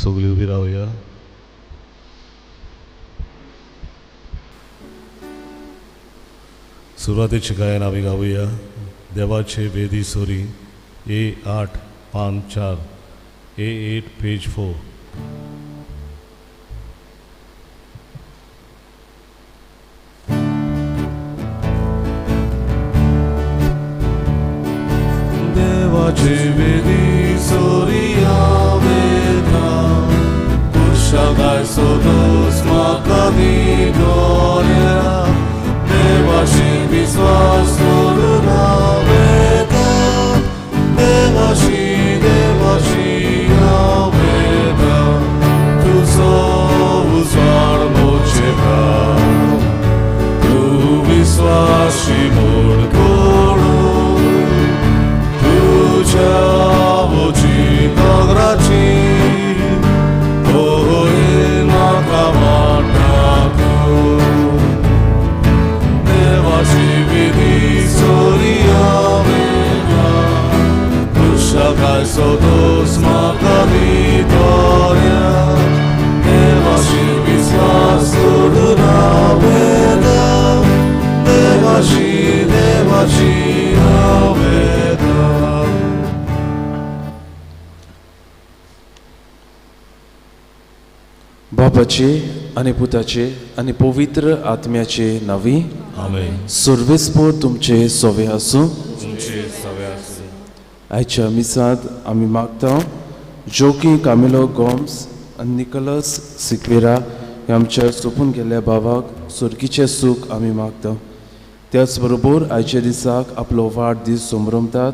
सगळी उभी राहूया. सुरुवातीचे गायन आम्ही गाऊया. देवाचे वेदी सोरी A854 A8 पेज 4. देवाचे वेदी सोरी आवेदा puszczaj sodos makami gloria देवाशी विश्वास सोडू नावेदा देवाशी आवेदा तुझो उजवाड मोचे भाव तू विश्वासी मोड कोडू तुझ्या ओची नगराची होईल म्हाका वाटाको देवाची विधी सोरी आवेगा पुष्कळ सोदोस म्हाका वितोर्या देवाशी विश्वास सोडू नावेदा देवाशी आवेदा. बापाचे आणि पुताचे आणि पवित्र आत्म्याचे नावी आमेन. सर्वेस्पर तुमचे सोवे आसूं. तुमचे सवे आसूं. आयच्या मिसांत आमी मागता जोकी कामिलो गोम्स आनी निकोलस सिक्वेरा हे आमच्या सोपून गेल्ल्या भावाक सुर्गीचें सूख आमी मागता. त्याच बरोबर आयच्या दिसाक आपलो वाडदीस संभ्रमतात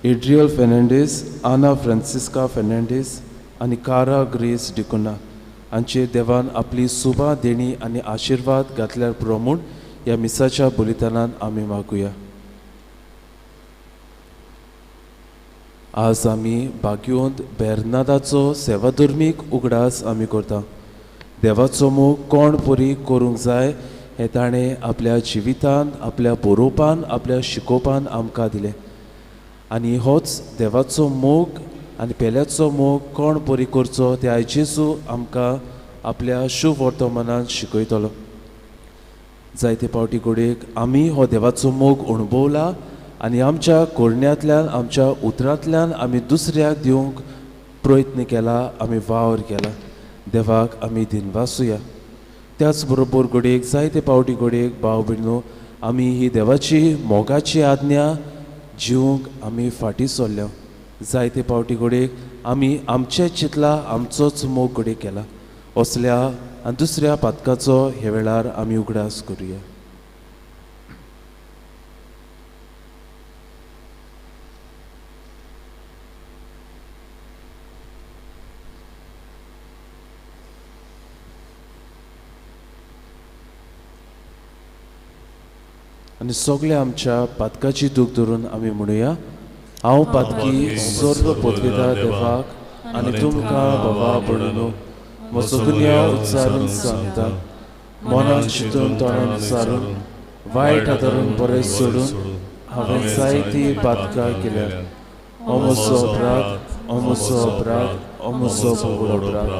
एड्रियल फेर्नांडीस, आना फ्रांसिस्का फेर्नांडीस आनी कारा ग्रेस डिकोना हांचे देवान आपली सुभा देणी आनी आशिर्वाद घातल्यार पुरो म्हूण ह्या मिसाच्या बलिदानान आमी मागुया. आज आमी बागयोंत बेर्नादाचो सेवाधर्मीक उगडास आमी करता. देवाचो मोग कोण परी करूंक जाय हें ताणें आपल्या जिवितान, आपल्या बरोवपान, आपल्या शिकोवपान आमकां दिलें. आनी होच देवाचो मोग आनी पेल्याचो मोग कोण परी करचो ते आयज जेजू आमकां आपल्या शुभ वर्तमानान शिकयतलो. जायते पावटी घडयेक आमी हो देवाचो मोग अणभवला आनी आमच्या कोरण्यांतल्यान, आमच्या उतरांतल्यान आमी दुसऱ्याक दिवंक प्रयत्न केला, आमी वावर केला. देवाक आमी दिनवासुया. त्याच बरोबर घडयेक जायते पावटी घडयेक भाव भयणो आमी ही देवाची मोगाची आज्ञा जिवंक आमी फाटीं सरल्या. जायते पावटी घडयेक आमी आमचे चिंतला, आमचोच मोग घडये केला. असल्या आनी दुसऱ्या पातकाचो हे वेळार आमी उगडास करुया. आनी सगळे आमच्या पातकाची दूख धरून आमी म्हणुया. हांव पातकी सर्व पदवेदार देवाक आनी तुमकां बाबा भयणो म्हजो गुन्यांव उच्चारून सांगता. मनान चिंतून तोंडान विचारून वायट आदारून बरें सोडून हांवें जायतीं पातकां केल्यात. हो म्हजो अपराध, हो म्हजो अपराध, हो म्हजो व्हड अपराध.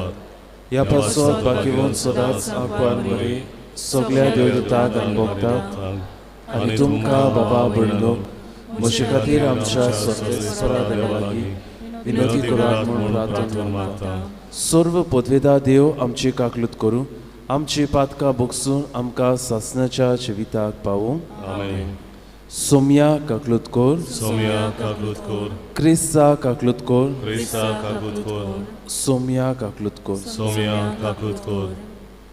ह्या पासत बाकीवून सदांच आंकवार बरी सगळ्या देवदूतांक आनी भक्तांक आनी तुमकां बाबा भयणो म्हजे खातीर आमच्या सर्वेस्परा देवा लागीं विनोदी करात म्हूण प्रार्थना मागता. सर्व पदवेदार देव आमची काकलूत करूं, आमची पातकां भोगसून आमकां सासणाच्या जिविताक पावूं. आमेन. सोम्या काकलूत कोर, सोम्या काकलूत कोर. क्रिस्ता काकलूत कोर, क्रिस्ता काकलूत कोर. सोम्या काकलूत कोर. सोम्या काकलूत कोर.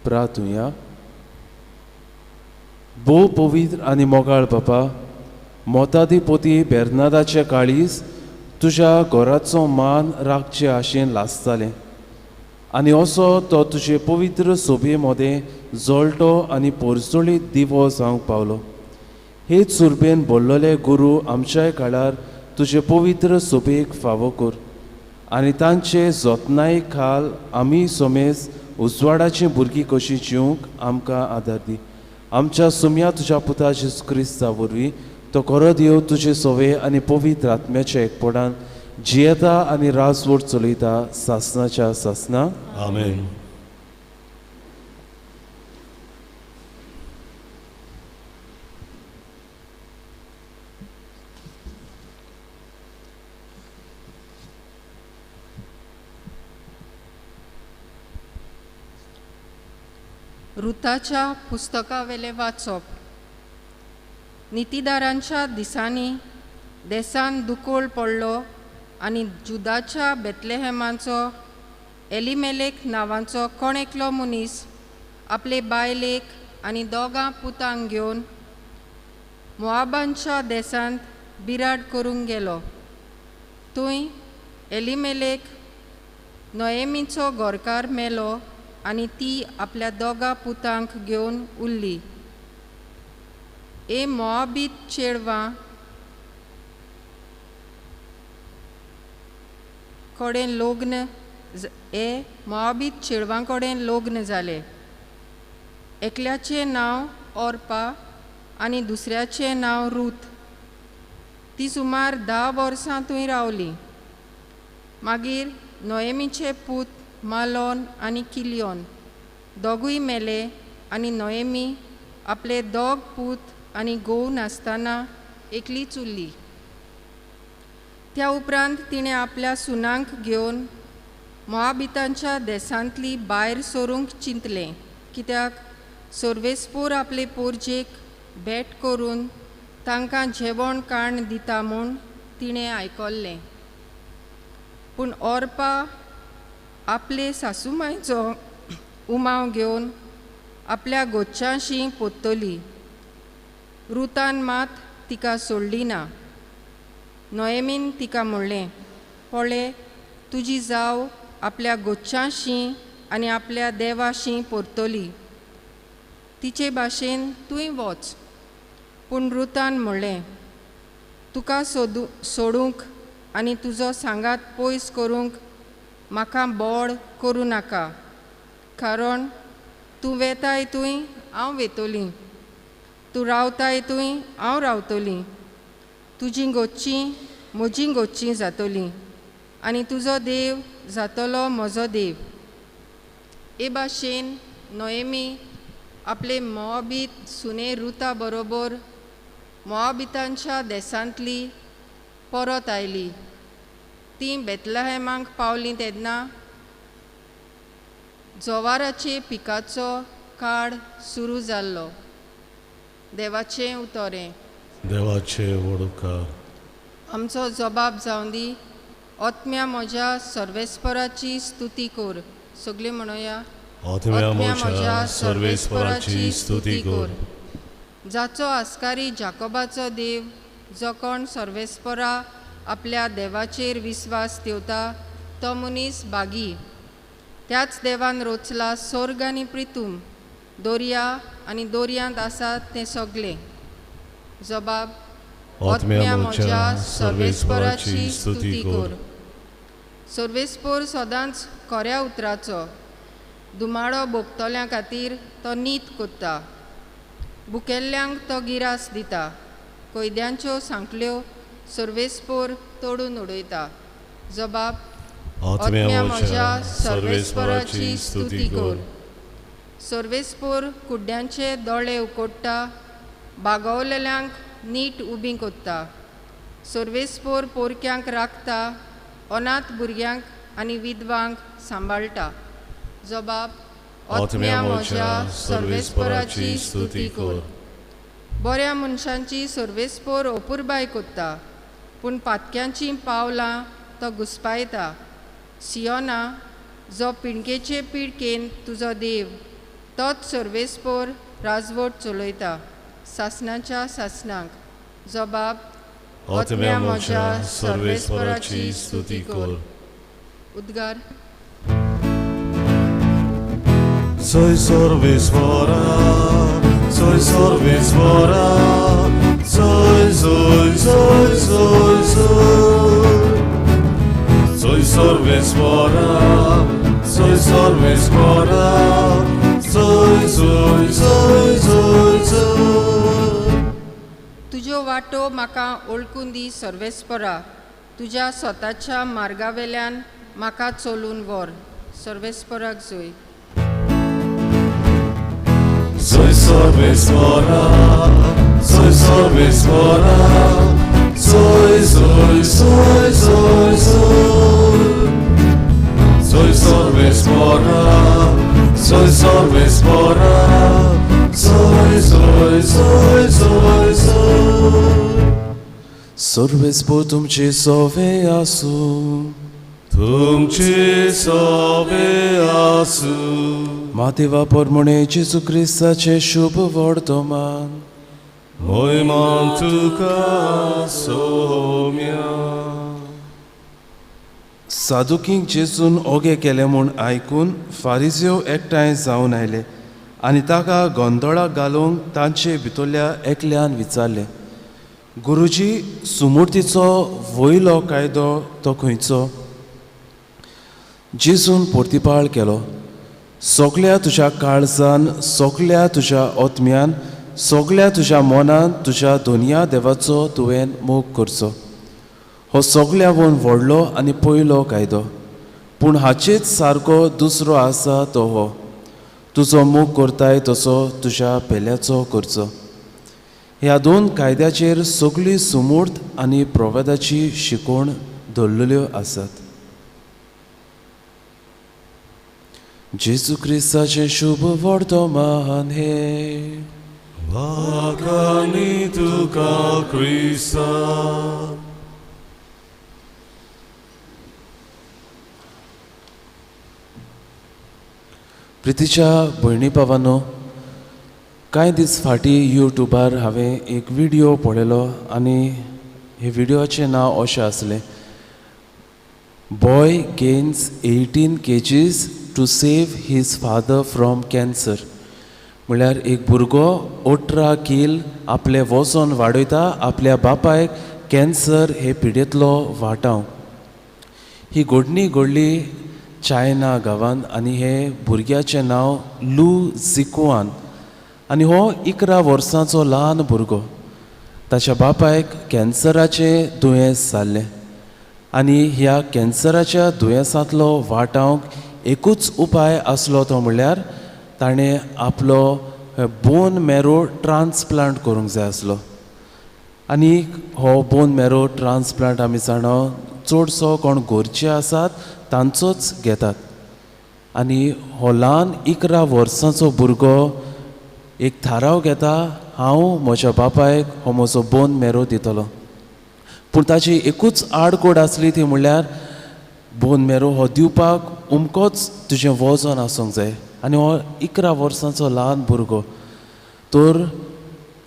प्रार्थुया. भोव पवित्र आनी मोगाळ बापा, मोतादिपोती बेर्नादाच्या काळीज तुज्या घोराचो मान राखचे आशेन लासतालें आनी असो तो तुजे पवित्र सोबये मदें जळटो आनी पोरसुळीत दिवो जावंक पावलो. हेच सुरबेन बोल्लोले गुरू आमच्याय काळार तुजे पवित्र सोबयेक फावो कर आनी तांचे जतनाय खाल आमी सोमेज उजवाडाची भुरगीं कशीं जिवंक आमकां आदार दी. आमच्या सुम्या तुज्या पुता जेजू क्रिस्ता वरवीं तो खरो देव तुजे सोवे आनी पवित्र आत्म्याच्या एकपणान जियेता आनी राजवट चलयता सासनाच्या सासना. आमेन. रुताच्या पुस्तका वेले वाचप. नितीदारांच्या दिसांनी देसान दुकोळ पडलो आनी जुदाच्या बेतलेहेमाचो एलिमेलेक नांवाचो कोण एकलो मनीस आपले बायलेक आनी दोगां पुतांक घेवन मोआबांच्या देसांत बिराड करूंक गेलो. थंय एलिमेलेक नोएमीचो घोरकार मेलो आनी ती आपल्या दोगां पुतांक घेवन उरली. मोआबीत चेडवां कडेन लग्न मोआबीत चेडवां कडेन लग्न जालें. एकल्याचें नांव ओर्पा आनी दुसऱ्याचें नांव रूथ. ती सुमार 10 वर्सां थंय रावली. मागीर नोएमीचे पूत मालोन आनी किलियोन दोगूय मेले आनी नोएमी आपले दोग पूत आनी घोव नासतना एकलीच उरली. त्या उपरांत तिणें आपल्या सुनांक घेवन मोआबितांच्या देसांतली भायर सोरूंक चिंतलें, कित्याक सर्वेस्पोर आपले पोरजेक भेट करून तांकां जेवण खाण दिता म्हूण तिणें आयकल्लें. पूण ओर्पा आपले सासूमांयचो उमाव घेवन आपल्या गोच्चांशी पोत्तली. रुतान मात तिका सोडली ना. नोएमीन तिका म्हणलें, पळय, तुजी जाव आपल्या गोच्चांशी आनी आपल्या देवाशी पोरतली. तिचे भाशेन तुंय वच. पूण रुतान म्हणलें, तुका सोडूंक आनी तुजो सांगात पयस करूंक म्हाका बोड करूं नाका, कारण तूं वेताय थंय हांव वेतोलीं, तूं रावताय थंय हांव रावतलीं. तुजीं गोच्चीं म्हजीं गोच्चीं जातलीं आनी तुजो देव जातलो म्हजो देव. हे भाशेन नोएमी आपले मोआबीत सुने रुता बरोबर मोआबितांच्या देसांतली परत आयली. तीं बेतलेहेमाक पावलीं तेन्ना जोवाराचे पिकाचो काळ सुरू जाल्लो. देवाचें उतोरें. देवाचे वडकार. आमचो जबाब जावन दी. आत्म्या म्हज्या सर्वेस्पराची स्तुती कर. सगळीं म्हणुया. आत्म्या म्हज्या सर्वेस्पराची स्तुती कर. जाचो आस्कारी जाकोबाचो देव, जो कोण सर्वेस्परा आपल्या देवाचेर विस्वास ठेवता तो मनीस बागी. त्याच देवान रचला स्वर्ग आनी पृथ्वी, दर्या आनी दर्यांत आसात तें सगळें. जबाब. आत्म्या म्हज्या सर्वेस्पराची स्तुती कर. सर्वेस्पर सदांच खऱ्या उतराचो. दुमाळो भोगतोल्यां खातीर तो नीत कोत्ता. भुकेल्ल्यांक तो गिरास दिता. कैद्यांच्यो सांखल्यो सर्वेस्पोर तोडून उडयता. जबाब. आत्म्या म्हज्या सर्वेस्पराची स्तुती कर. सर्वेस्पोर कुड्ड्यांचे दोळे उकोडटा. बागोवलेल्यांक नीट उबीं कोत्ता. सर्वेस्पोर पोरक्यांक राखता. अनाथ भुरग्यांक आनी विधवांक सांबाळटा. जबाब. आत्म्या म्हज्या सर्वेस्पराची स्तुती कर. बऱ्या मनशांची सर्वेस्पोर अपुरबाय कोत्ता, पूण पातक्यांची पावलां तो घुस्पायता. सियोना, जो पिणकेचे पिणकेन तुजो देव, तोच सर्वेस्पोर राजवट चलयता सासनाच्या सासनाक. जबाब. आत्म्या म्हज्या सर्वेस्पराची स्तुती कर. उद्गार. Soy Sorvesvora, soy Sorvesvora, soy, soy, soy, soy, soy. Soy Sorvesvora, soy Sorvesvora, soy, soy, soy, soy, soy. तुजो वाटो म्हाका ओळखून दी सर्वेस्परा. तुज्या स्वताच्या मार्गावेल्यान म्हाका चलून व्हर. सर्वेस्पराक जोय. Soy Sorvespora, soy Sorvespora, soy, soy, soy, soy, soy. Soy Sorvespora, soy Sorvespora, soy, soy, soy, soy, soy. Sorvespor तुमची सोवे आसूं. तुमची सोवे आसूं. मातेवा परमणे जेजू क्रिस्ताचे शुभ वर्तमान. मोयमान तुका सोम्या. सादुकींक जेजून ओगे केले म्हूण आयकून फारिझेव एकठांय जावन आयले आनी ताका गोंदळाक घालूंक तांचे भितरल्या एकल्यान विचारले, गुरुजी, सुमूर्तीचो वयलो कायदो तो खंयचो? जेजून परतिपाळ केलो, सगळ्या तुज्या काळजान, सगळ्या तुज्या ओतम्यान, सगळ्या तुज्या मनान तुज्या दोनया देवाचो तुवें मोग करचो. हो सगळ्यावन व्हडलो आनी पयलो कायदो. पूण हाचेच सारको दुसरो आसा तो हो, तुजो मोग करताय तसो तुज्या पेल्याचो करचो. ह्या दोन कायद्याचेर सगळी सुमूर्त आनी प्रोवेदाची शिकवण दवरलेल्यो आसात. जेजू क्रिस्ताचे शुभ वर्तमान हे. वाकानी तुका क्रिस्ता. प्रितीच्या भयणी भावांनो, कांय दीस फाटीं यूट्यूबार हांवें एक व्हिडिओ पळयलो आनी हे व्हिडिओचें नांव अशें आसलें, boy gains 18 kgs to save his father from cancer. म्हळ्यार एक भुरगो 18 किल आपलें वजन वाडयता आपल्या बापायक कॅन्सर हे पिडेंतलो वाटाव. ही घडणी घडली चायना गांवांत आनी हे भुरग्याचें नांव लू झिकुआन आनी हो 11 वर्सांचो ल्हान भुरगो. ताच्या बापायक कॅन्सराचें दुयेंस जाल्लें आनी ह्या कॅन्सराच्या दुयेंसांतलो वाटावंक एकूच उपाय आसलो तो म्हणल्यार ताणें आपलो बोन मॅरो ट्रान्सप्लांट करूंक जाय आसलो. आनी हो बोन मॅरो ट्रान्सप्लांट आमी जाणो चडसो कोण घरचे आसात तांचोच घेतात. आनी हो ल्हान 11 वर्सांचो भुरगो एक थाराव घेता, हांव म्हज्या बापायक हो म्हजो बोन मॅरो दितलो. पूण ताची एकूच आडकोड आसली ती म्हणल्यार बोन मॅरो हो दिवपाक उमकोच तुजें वजन आसूंक जाय. आनी हो 11 वर्सांचो ल्हान भुरगो, तर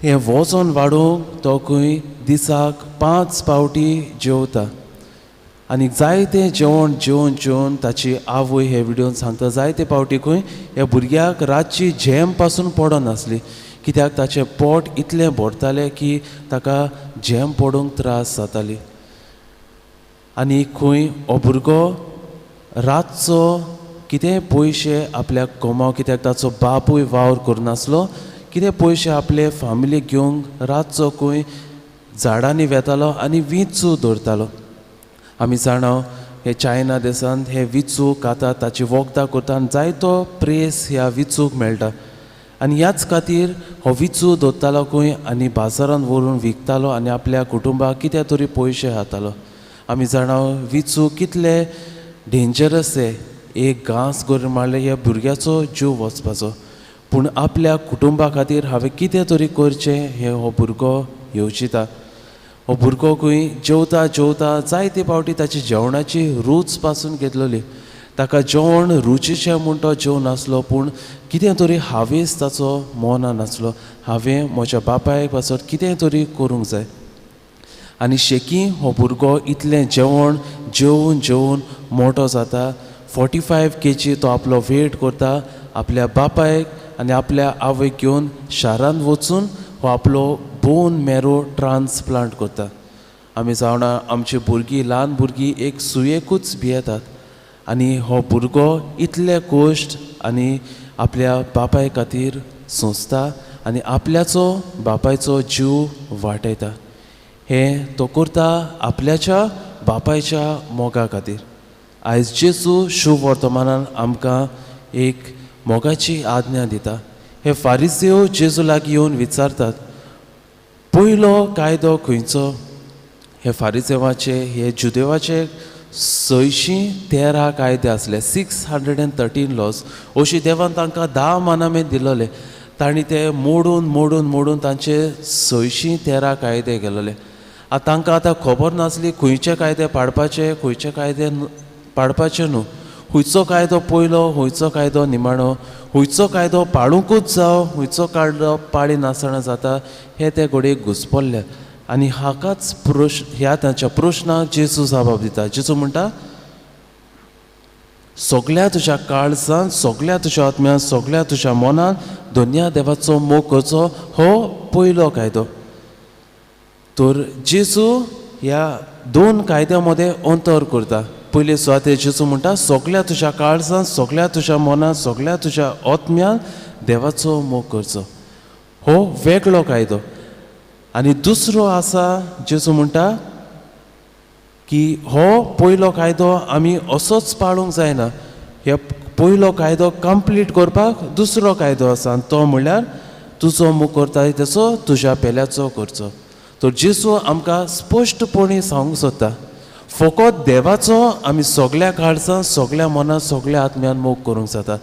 हें वजन वाडोवंक तो खंय दिसाक 5 फावटी जेवता. आनी जायतें जेवण जेवन जेवन ताची आवय हे व्हिडिओन सांगता जायते फावटी खंय ह्या भुरग्याक रातची झेम पासून पडनासली, कित्याक ताचें पोट इतलें भरतालें की ताका झेम पडूंक त्रास जाताली. आनी खंय हो भुरगो रातचो कितेंय पयशे आपल्याक कमाव, कित्याक ताचो बापूय वावर करनासलो, कितें पयशे आपले फॅमिलीक घेवंक रातचो खंय झाडांनी वेतालो आनी विंचू दवरतालो. आमी जाणा हे चायना देशांत हे विंचू खातात, ताची वखदां करता आनी जायतो प्रेस ह्या विंचूक मेळटा. आनी ह्याच खातीर हो विंचू दवरतालो खंय आनी बाजारांत व्हरून विकतालो आनी आपल्या कुटुंबाक कितें तरी पयशे हाडटालो. आमी जाणा विंचू कितले डेंजरस हे, एक घांस करून मारले ह्या भुरग्याचो जीव वचपाचो. पूण आपल्या कुटुंबा खातीर हांवें कितें तरी करचें हें हो भुरगो येवजिता. हो भुरगो खंय जेवता जेवता जायते फावटी ताची जेवणाची रूच पासून घेतलेली. ताका जेवण रुचीचें म्हूण तो जेवनासलो, पूण कितें तरी हावेस ताचो मनान आसलो, हांवें म्हज्या बापायक पासून कितें तरी करूंक जाय. आनी शेकी हो भुरगो इतलें जेवण जेवून जेवून मोठो जाता. 45 kg तो आपलो वेट करता. आपल्या बापायक आनी आपल्या आवयक घेवन शारांत वचून हो आपलो बोन मॅरो ट्रान्सप्लांट करता. आमी जाणा आमची भुरगीं ल्हान भुरगीं एक सुयेकूच भियेतात आनी हो भुरगो इतले कश्ट आनी आपल्या बापाय खातीर सोंसता आनी आपल्याचो बापायचो जीव वाटयता. हें तो करता आपल्याच्या बापायच्या मोगा खातीर. आयज जेजू शुभ वर्तमानान आमकां एक मोगाची आज्ञा दिता. हे फारिसेव जेजू लागीं येवन विचारतात, पयलो कायदो खंयचो? हे फारिसेवाचे हे जुदेवाचे 613 कायदे आसले, 613 लॉज. अशी देवान तांकां 10 मानामे दिलोले. तांणी ते मोडून मोडून मोडून तांचे 613 कायदे गेलोले. तांकां आतां खबर नासली खंयचे कायदे पाडपाचे, खंयचे कायदे पाडपाचे न्हू. खंयचो कायदो पयलो, खंयचो कायदो निमाणो, खंयचो कायदो पाळूंकूच जावं, खंयचो कायदो पाळी नासतना जाता, हे ते घडयेक घुसपल्ले. आनी हाकाच ह्या तांच्या प्रश्नाक जेजू जबाब दिता. जेजू म्हणटा, सगळ्या तुज्या काळजान, सगळ्या तुज्या आत्म्यान, सगळ्या तुज्या मनान दोनया देवाचो मोग करचो, हो पयलो कायदो. तर जेजू ह्या 2 कायद्या मदें अंतर करता. पयले सुवातेर जेजू म्हणटा, सगळ्या तुज्या काळजान, सगळ्या तुज्या मनान, सगळ्या तुज्या आत्म्यान देवाचो मोग करचो, हो वेगळो कायदो. आनी दुसरो आसा, जेजू म्हणटा की हो पयलो कायदो आमी असोच पाळूंक जायना. हे पयलो कायदो कंप्लीट करपाक दुसरो कायदो आसा, आनी तो म्हणल्यार तुजो मोग करता तसो तुज्या पेल्याचो करचो. तर जेजू आमकां स्पश्टपणी सांगूंक सोदता, फकत देवाचो आमी सगळ्या काळजान, सगळ्या मनान, सगळ्या आत्म्यान मोग करूंक जाता.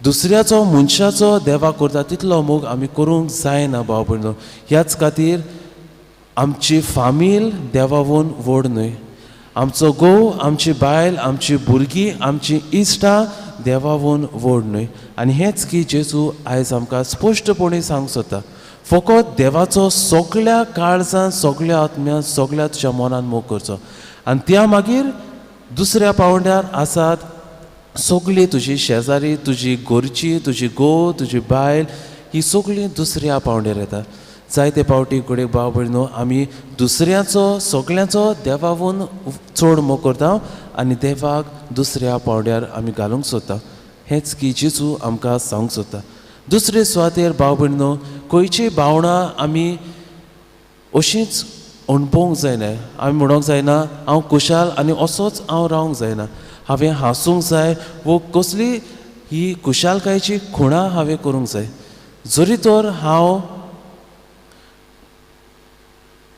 दुसऱ्याचो, मनशाचो देवाक करता तितलो मोग आमी करूंक जायना भाव भयणो. ह्याच खातीर आमची फामील देवावून व्हड न्हय. आमचो घोव, आमची बायल, आमची भुरगीं, आमची इश्टां देवावून व्हड न्हय. आनी हेंच की जेजू आयज आमकां स्पश्टपणी सांगूंक सोदता, फकत देवाचो सगळ्या काळजान, सगळ्या आत्म्यान, सगळ्या तुज्या मनान मोग करचो. आनी त्या मागीर दुसऱ्या पावंड्यार आसात सगळी तुजी शेजारी, तुजी घरची, तुजी घोव, तुजी बायल, ही सगळीं दुसऱ्या पावंड्यार येता. जायते फावटी घडये भाव भयणो आमी दुसऱ्याचो, सगळ्यांचो देवावून चड मोग करता आनी देवाक दुसऱ्या पावंड्यार आमी घालूंक सोदता. हेंच की जेजू आमकां सांगूंक सोदता. दुसरे सुवातेर भाव भयणो, खंयची भावना आमी अशींच अणभवूंक जायना. आमी म्हणूंक जायना हांव खुशाल आनी असोच हांव रावंक जायना, हांवें हांसूंक जाय, वो कसली ही खुशालकायेची खुणां हांवें करूंक जाय. जरी तर हांव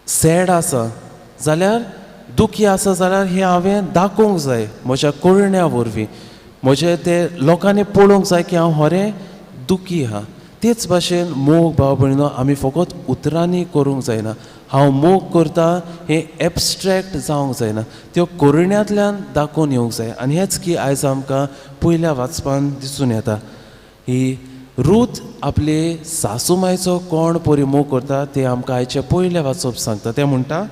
सॅड आसा जाल्यार, दुखी आसा जाल्यार हें हांवें दाखोवंक जाय म्हज्या कळण्या वरवीं. म्हजें ते लोकांनी पळोवंक जाय की हांव खरें दुखी आहा. तेच भाशेन मोग भाव भयणो आमी फकत उतरांनी करूंक जायना. हांव मोग करता हें एबस्ट्रॅक्ट जावंक जायना, त्यो करुण्यांतल्यान दाखोवन येवंक जाय. आनी हेंच की आयज आमकां पयल्या वाचपान दिसून येता. ही रूथ आपले सासूमायचो कोण परी मोग करता तें आमकां आयचे पयले वाचप सांगता. तें म्हणटा,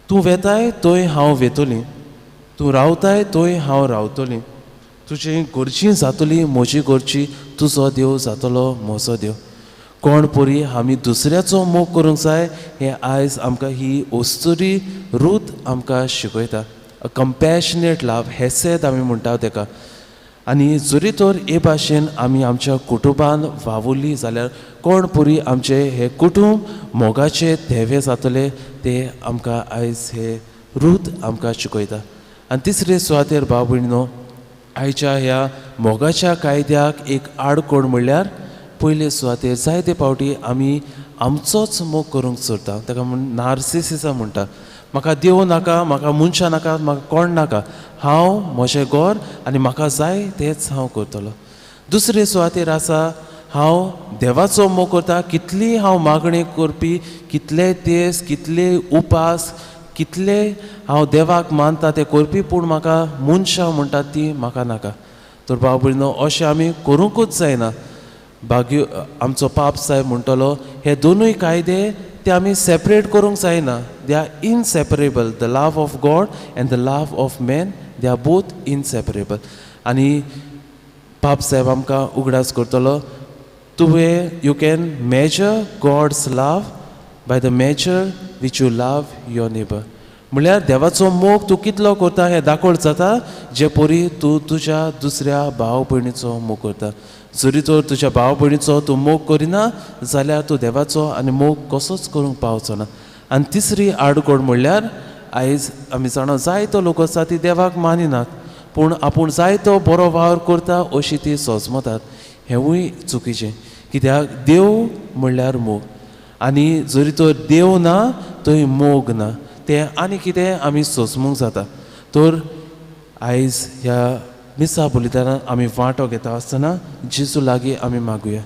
तूं वेताय थंय हांव वेतोलीं, तूं रावताय थंय हांव रावतलीं, तुजी घरचीं जातलीं म्हजी घरचीं, तुजो देव जातलो म्हजो देव. कोण परी आमी दुसऱ्याचो मोग करूंक जाय हें आयज आमकां ही ओस्तुरी रूथ आमकां शिकयता. अ कंपॅशनेट लव, हेसेद आमी म्हणटा तेका. आनी जरी तर हे भाशेन आमी आमच्या कुटुंबान वावुरलीं जाल्यार कोण परी आमचे हे कुटुंब मोगाचे धेवे जातले ते आमकां आयज हे रूथ आमकां शिकयता. आनी तिसरे सुवातेर भाव भयणो, आयच्या ह्या मोगाच्या कायद्याक एक आडकोड म्हणल्यार पयले सुवातेर जायते फावटी आमी आमचोच मोग करूंक सोदता. ताका नार्सिसिझम म्हणटा. म्हाका देव नाका, म्हाका मनशां नाका, म्हाका कोण नाका, हांव म्हजें घर आनी म्हाका जाय तेंच हांव करतलो. दुसरे सुवातेर आसा, हांव देवाचो मोग करता, कितली हांव मागणी करपी, कितले तेस, कितले उपास, कितले हांव देवाक मानता ते करपी, पूण म्हाका मनशां म्हणटात ती म्हाका नाका. तर भाव भयणो अशें आमी करूंकूच जायना. भाग्य आमचो पाप साहेब म्हणटलो हे दोनूय कायदे ते आमी सेपरेट करूंक जायना. They are inseparable. The love of God and the love of man, they are both inseparable. आनी पाप साहेब आमकां उगडास करतलो, तुवें you can measure God's love by the measure which you love your neighbour. म्हळ्यार देवाचो मोग तूं कितलो करता हें दाखोवप जाता जे परी तूं तुज्या दुसऱ्या भाव भयणीचो मोग करता. जरी तर तुज्या भाव भयणीचो तूं मोग करिना जाल्यार तूं देवाचो आनी मोग कसोच करूंक पावचो ना. आनी तिसरी आडकोड म्हणल्यार आयज आमी जाणा जायतो लोक आसा ती देवाक मानिनात, पूण आपूण जायतो बरो वावर करता अशी ती सोजमतात. हेंवूय चुकीचें, कित्याक देव म्हणल्यार मोग, आनी जरी तो देव ना थंय मोग ना, तें आनी कितें आमी सोजमूंक जाता. तर आयज ह्या मिसा बलिदानान आमी वांटो घेता आसतना जेजू लागीं आमी मागुया.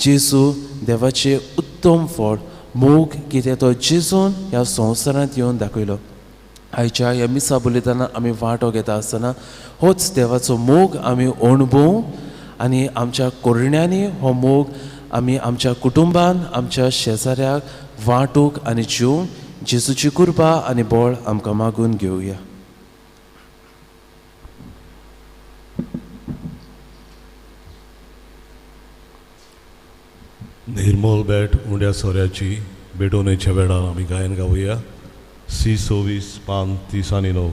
जेजू देवाचें उत्तम फळ मोग कितें तो जेजून ह्या संवसारांत येवन दाखयलो. आयच्या ह्या मिसा बलिदानान आमी वांटो घेता आसतना होच देवाचो मोग आमी अणभवूं आनी आमच्या कोरण्यांनी हो मोग आमी आमच्या कुटुंबान आमच्या शेजाऱ्याक वांटूंक आनी जिवंक जेजूची कृपा आनी बळ आमकां मागून घेवया. निर्मोल बेट उंड्या सोऱ्याची बेडोनेच्या वेळार आमी गायन गावया. C26 पान 39,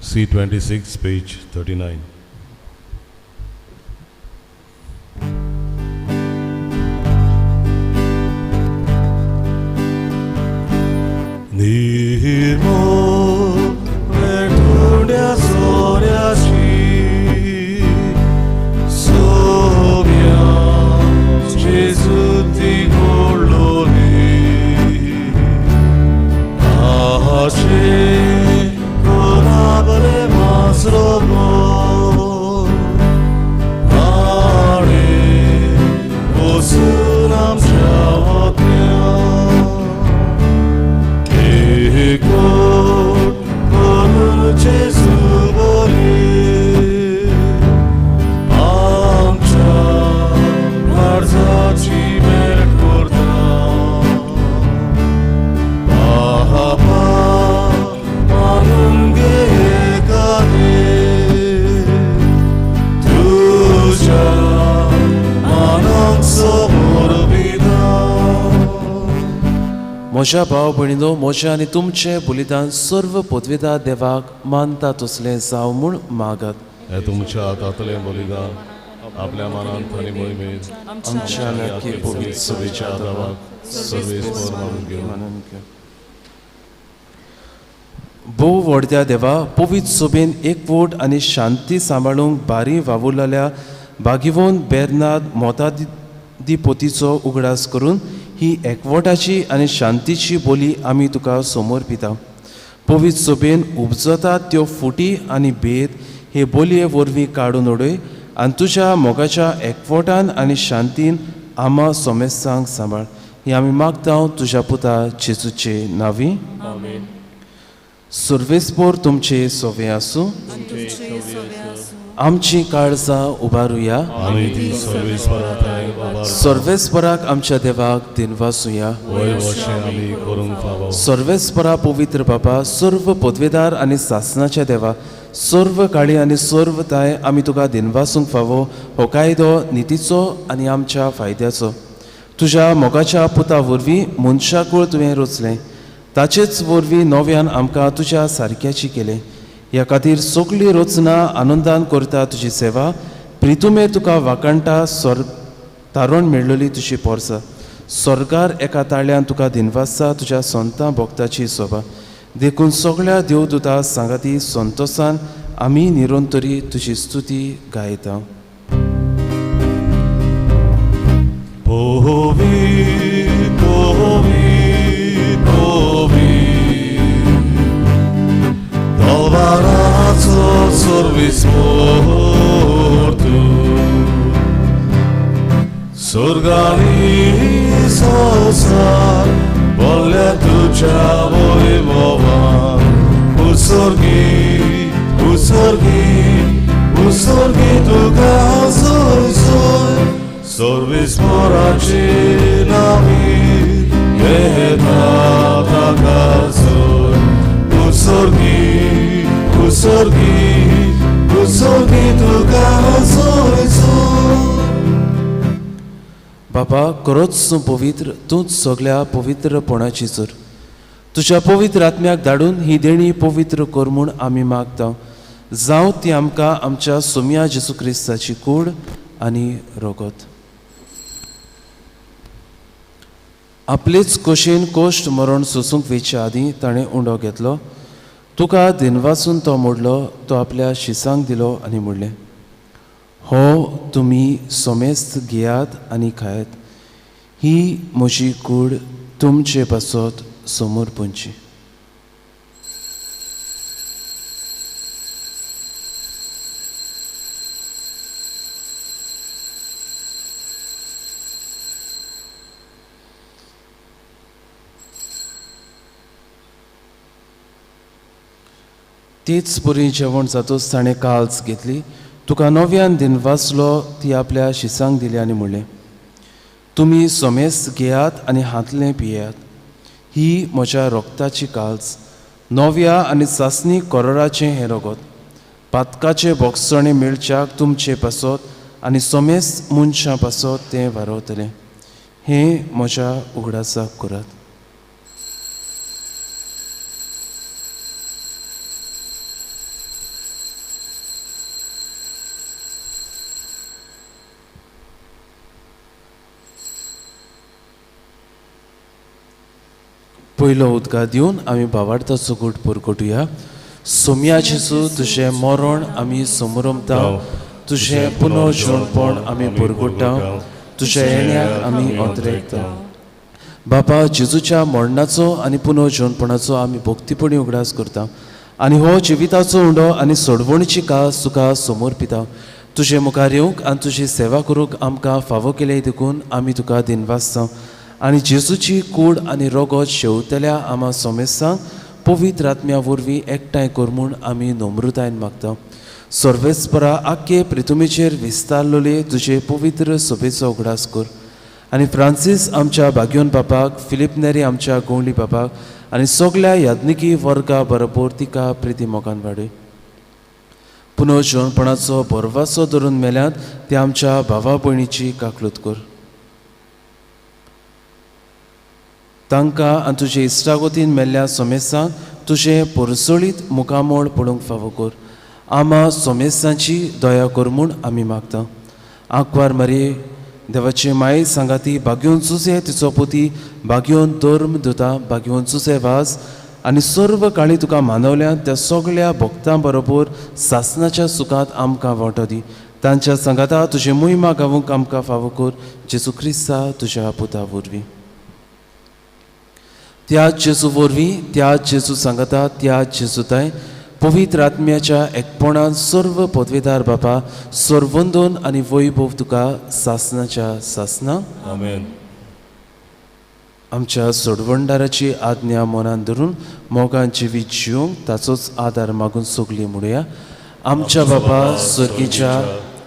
C26 पेज 39. निर्मोल बेट उंड्या सोऱ्याची सोम्या जेजू ती गोडलोली कोणाबले मासरो आणे बसून आमच्या वतन्या एकवट करून जेजू बोली आमच्या काळजाची भेट करता. म्हज्या भाव भयणीनो, म्हजें आनी तुमचें बलिदान सर्व पदवेदार देवाक मानता तसलें जावं म्हूण मागात. हे तुमच्या हातांतलें बलिदान आपल्या मनांत आनी मोहिमेंत आमच्या लागी पवित्र सभेच्या आदाराक सर्वेस्पर मानून घेवन भोव व्हडद्या देवा, पवित्र सभेन एकवट आनी शांती सांबाळूंक बारी वावुरलेल्या बागिवोन बेर्नाद मोतादी पोतीचो उगडास करून ही एकवटाची आनी शांतीची बोली आमी तुका समर्पिता. पवित्र सभेन उपजतात त्यो फुटी आनी भेद हे बोलये वरवीं काडून उडय आनी तुज्या मोगाच्या एकवटान आनी शांतीन आमा सोमेस्तांक सांबाळ. ही आमी मागता तुज्या पुता जेजूचे नांवी. सर्वेस्पोर तुमचे सोवे आसूं. आमची काळजां उबारुया. सर्वेस्पराक आमच्या देवाक दिनवासुया. सर्वेस्परा पवित्र बाबा, सर्व पदवेदार आनी सासणाच्या देवा, सर्व काळी आनी सर्व ताय आमी तुका दिनवासूंक फावो हो कायदो नितीचो आनी आमच्या फायद्याचो. तुज्या मोगाच्या पुता वरवीं मनशाकुळ तुवें रचलें, ताचेच वरवीं नव्यान आमकां तुज्या सारक्याची केलें. ह्या खातीर सगळीं रचना आनंदान करता तुजी सेवा. प्रितुमे तुका वाकणटा तारण मेळ्ळली तुजी पोरसां. स्वर्गार एका ताळ्यान तुका दिनवासा तुज्या संतां भक्ताची सोबा. देखून सगळ्या देवदूता सांगाती संतोसान आमी निरंतरी तुजी स्तुती गायता. Sorgani sosar volia tuja voivovan usorgi tu gazoi soi sorvis moraci navi yeta gazoi usorgi tu gazoi soi. बाबा, खरोच पवित्र तूंच सगळ्या पवित्रपणाची चर. तुज्या पवित्र आत्म्याक धाडून ही देणी पवित्र कर म्हूण आमी मागता. जावं ती आमकां आमच्या सोम्या जेजू क्रिस्ताची कूड आनी रोगत. आपलेच कोशेन कोश्ट मरण सोसूंक वेचे आदीं ताणें उंडो घेतलो. तुका दिनवासून तो मोडलो, तो आपल्या शिसांक दिलो आनी म्हणलें, हो तुमी सोमेस्त घेयात आनी खायात, ही म्हजी कूड तुमचे पासत समोर पोंची. तीच पुरी जेवण जातूच ताणें काल्स घेतली, तुका नव्यान दिनवासलो ती आपल्या शिसांक दिली आनी म्हणलें, तुमी सोमेस्त घेयात आनी हातलें पियेयात, ही म्हज्या रोगताची काल्स, नव्या आनी सासणी कोरोराचें हें रगत, पातकाचे बोगसणे मेळच्याक तुमचे पासत आनी सोमेस्त मनशां पासत तें वारवतलें. हें म्हज्या उगडासाक करात. पयलो उदका दिवन आमी भावार्थाचो गूट परगटुया. सोम्या जेसू तुजें मरण आमी समरमता, तुजें पुनर्जोणपण आमी परगट्टा, तुज्या येण्याक आमी ओतरेकता. बापा जेजूच्या मरणाचो आनी पुनर्जोणपणाचो आमी भक्तीपणी उगडास करता आनी हो जिविताचो उंडो आनी सोडवणीची कास तुका समोर पिता. तुजे मुखार येवंक आनी तुजी सेवा करूंक आमकां फावो केले देखून आमी तुका दिनवासता आनी जेजूची कूड आनी रगत शेवतल्या आमा सोमेसांक पवित्र आत्म्या वरवीं एकठांय कर म्हूण आमी नम्रतायेन मागता. सर्वेस्परा आख्खे प्रितुमेचेर विस्तारलोले तुजे पवित्र सभेचो उगडास कर आनी फ्रांसीस आमच्या भाग्योन बापाक, फिलीप नेरी आमच्या गोंवली बापाक आनी सगळ्या याज्ञिकी वर्गा बरोबर तिका प्रिती मोगान वाडय. पुनर्जोणपणाचो बरवासो धरून मेल्यांत ते आमच्या भावा भयणीची काकलूत कर. तांकां आनी तुजे इश्टागोतीन मेल्ल्या सोमेसांक तुजें परसळीत मुखामोळ पडूंक फावो कर. आमा सोमेसांची दया कर म्हूण आमी मागता. आंकवार मारये, देवाचे माये सांगाती, भाग्योन चुजे तिचो पुती, भाग्योन धर्म दुता, भाग्योन चुजे वास आनी सर्व काळी तुका मानवल्या त्या सगळ्या भक्तां बरोबर सासणाच्या सुखांत आमकां वांटो दी. तांच्या सांगाता तुजे मोहिमा गावूंक आमकां फावो कर. जेजू क्रिस्ता तुज्या पुता वरवीं. त्याच जेजू वरवीं, त्याच जेजू सांगाता, त्याच जेजूताय पवित्र आत्म्याच्या एकपणान सर्व पदवेदार बापा सर्वंदोन आनी वैभव तुका सासणाच्या सासना. आमेन. आमच्या सोडवणदाराची आज्ञा मनान धरून मोगान जिवीत जिवंक ताचोच आदार मागून सोगली म्हणुया. आमच्या बापा स्वर्गीच्या,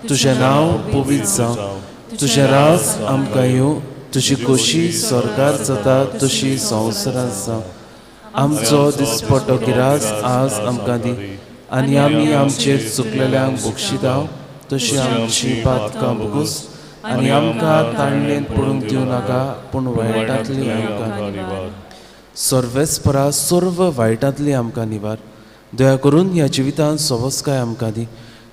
तुजें नांव पवित्र जावं, तुजें राज आमकां येवं, तुजी खोशी स्वर्गार जाता तशी संवसारांत जावं. आमचो दिसपट्टो गिरास आज आमकां दी आनी आमी आमचेर चुकलेल्यांक बक्षिता तशी आमची पातकां भोगूस आनी आमकां ताणलेन पडूंक दिवं नाका पूण वायटांतली आमकां निवार. सर्वेस्परा सर्व वायटांतली आमकां निवार. दया करून ह्या जिवितांत सवस्काय आमकां दी.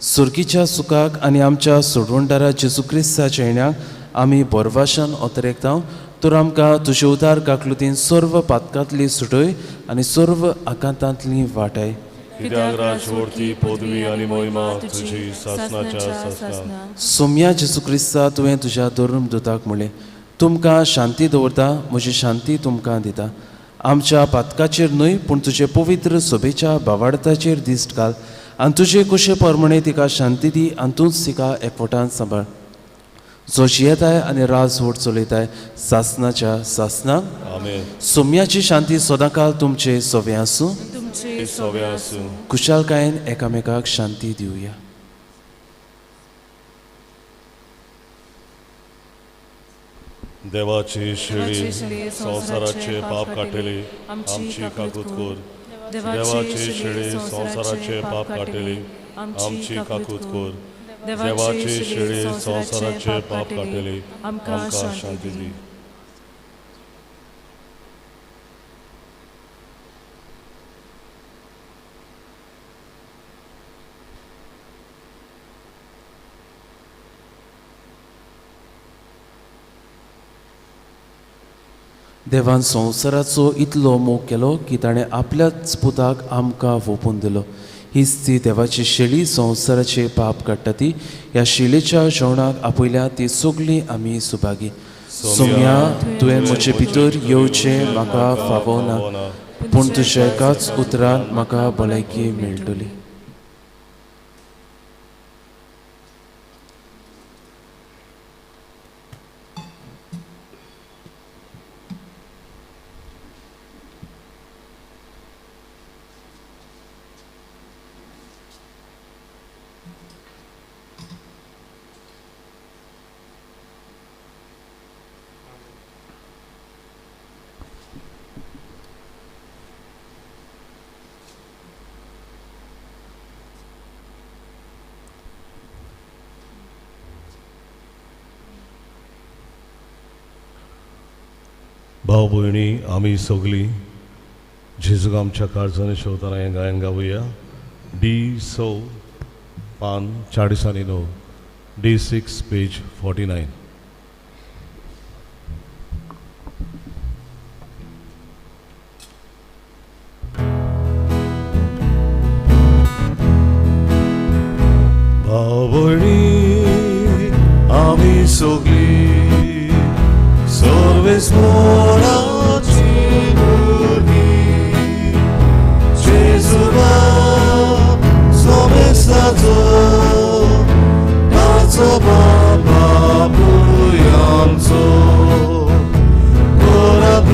सुर्गीच्या सुखाक आनी आमच्या सोडवणदारा जेजू क्रिस्ताच्या येण्याक आमी बरवाशान ओतरेकता. तर आमकां तुजे उदार काकलुतीन सर्व पातकांतली सुटय आनी सर्व आकांतांतली वाटाय. कित्याक राजवडती पदवी आनी मोहिमा तुजी सासणाच्या सासना. सोम्या जेजू क्रिस्ता तुवें तुज्या धर्म दुताक म्हणलें, तुमकां शांती दवरता, म्हजी शांती तुमकां दिता. आमच्या पातकाचेर न्हय पूण तुजे पवित्र सभेच्या भावार्थाचेर दिश्ट घाल आनी तुजे कुशे प्रमाणे तिका शांती दी आनी तूंच तिका एकवटान सांबाळ. जो जियेताय आनी राजवट चलयताय सासणाच्या सासना. आमेन. सोम्याची शांती सदांकाल तुमचे सोवे आसूं. सव्या आसूं. कुशालकायेन एकामेकाक शांती दिवया. देवाची शिडी संवसाराचे पाप काटेली आमची काकूत कोर. देवाची शिडी संवसाराचे पाप काटेली आमची काकूत कोर. देवाची शिडी संवसाराचे पाप काटेली आमकां शांती दी. देवान संवसाराचो इतलो मोग केलो की ताणें आपल्याच पुताक आमकां ओपून दिलो. हीच ती देवाची शेळी संवसाराचे पाप काडटा ती. ह्या शेळीच्या जेवणाक आपयल्या ती सगळीं आमी सुभागी. सोम्या तुवें म्हजे भितर येवचें म्हाका फावना, पूण तुज्या एकाच उतरान म्हाका भलायकी मेळटली. भाव भयणी आमी सगळीं जेजूक आमच्या काळजांनी शेवताना हें गायन गावुया. D9 पान 49, D6 पेज 49. भाव भयणी आमी सगळीं सर्वेस मोराची भुरगीं जेजुबा सोमेसाचो ताचो बाबा आमचो कोरात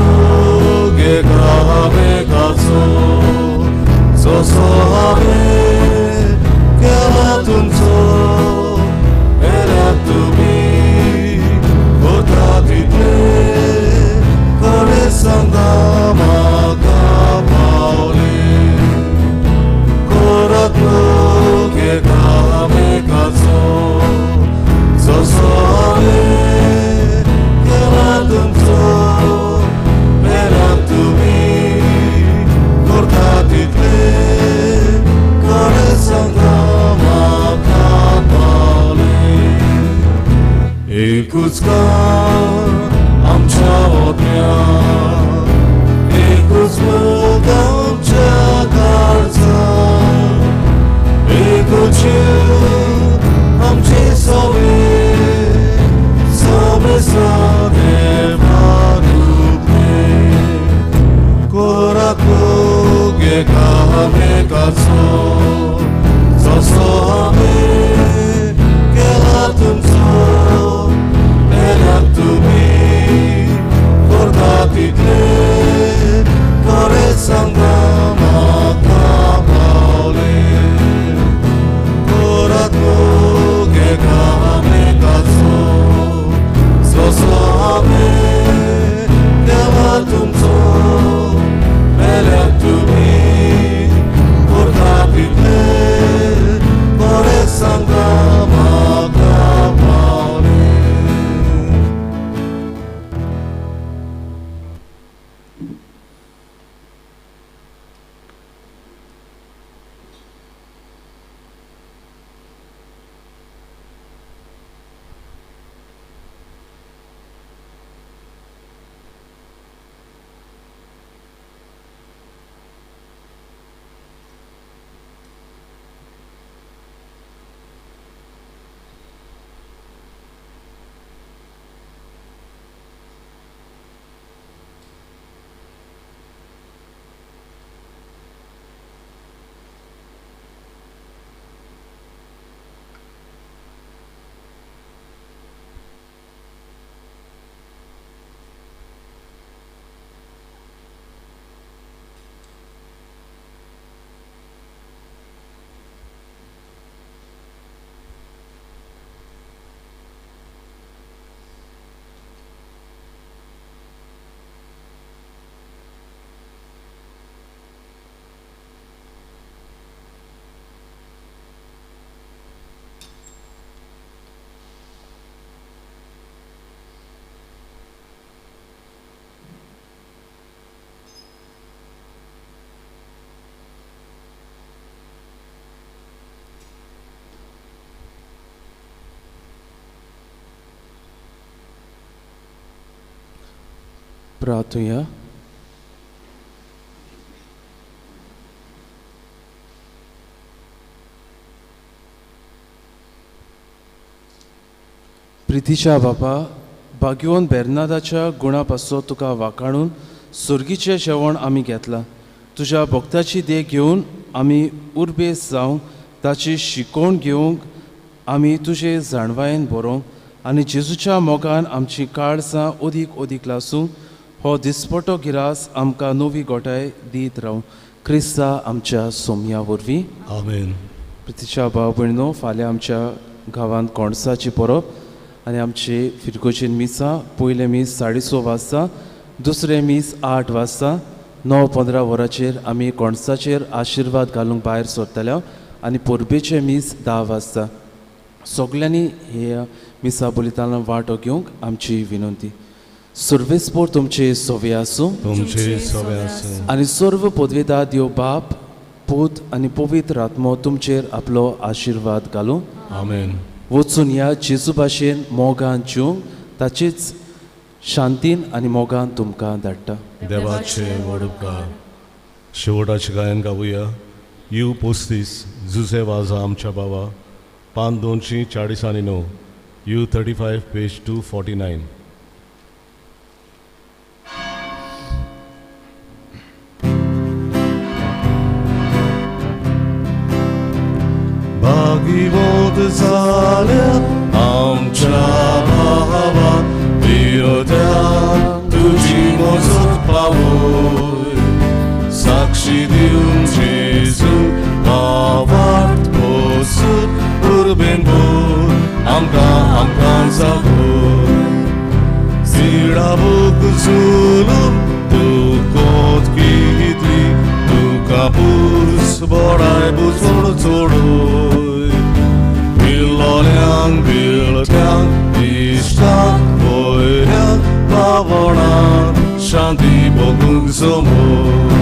गे गावेकाचो जसो हांवें केला तुमचो केला तुमी सांगा म्हाका पावले कोरात गे गावेकाचो जसो हांवें केला तुमचो मेला तुमी करता तितले कोणे सांगा म्हाका पावले. एकूच काम आमच्या ओतम्या एकूच मोग आमच्या काळजा एकूच आमचे सवे सवे देवानुपे कोराक गे गावेकाचो जसो हांवें केला तुमचो मेला तुमी तितले कोणे सांगा म्हाका पावले कोरात गे गावेकाचो जसो हांवें केला तुमचो मेल्या तुमी करता तितले कोणे सांगा प्रार्थुया. प्रितीच्या बापा, भाग्यवन बेर्नादाच्या गुणा पासो तुका वाखाणून सुर्गीचें जेवण आमी घेतलां. तुज्या भक्ताची देख घेवन आमी उर्बेस जावंक, ताची शिकवण घेवंक, आमी तुजे जाणवायेन बरोवंक आनी जेजूच्या मोगान आमची काळजां ओदीक ओदीक लासूंक हो दिसपटो गिरास आमकां नवी गोठाय दीत रावं. क्रिस्ता आमच्या सोमया वरवीं. आमेन. प्रितीच्या भाव भयणो, फाल्यां आमच्या गांवांत कोणसाची परब आनी आमचे फिरकोचेन मिसां. पयलें मीस 6:30 वाजता, दुसरें मीस 8 वाजता. 9-15 वरांचेर आमी कोणसाचेर आशिर्वाद घालूंक भायर सरतल्या आनी परबेचें मीस 10 वाजता. सगल्यांनी ह्या मिसा बोलिताना वांटो घेवंक आमची विनंती. सर्वेस्पोर तुमचे सोवे आसूं. तुमचे सोवे आसूं. आनी सर्व पदवेदार देव बाप, पूत आनी पवित्र आत्मो तुमचेर आपलो आशिर्वाद घालूं. आमेन. वचून ह्या जेजू भाशेन मोगान जिवंक ताचीच शांतीन आनी मोगान तुमकां धाडटा. देवाचे व्हड उपकार. शेवटाचें गायन गावुया. यू पोस्तीस जुजे वाजा आमच्या बाबा, पान 249. You 35 page 249. भागीवत जाल्या आमच्या भावा, विरोध्याक तुजी मजत पावय. साक्षी दिवन जेजू वाट पोसत उर्बेन भर आमकां जागोय. झिडा बूक झुलून तूं कोत कितली, तुका पूस बोडाय बुजोड चोडोय. विल्लोल्यांक विळट्यांक इश्टांक वयऱ्यांक भावणांक शांती बगूंक जमोय.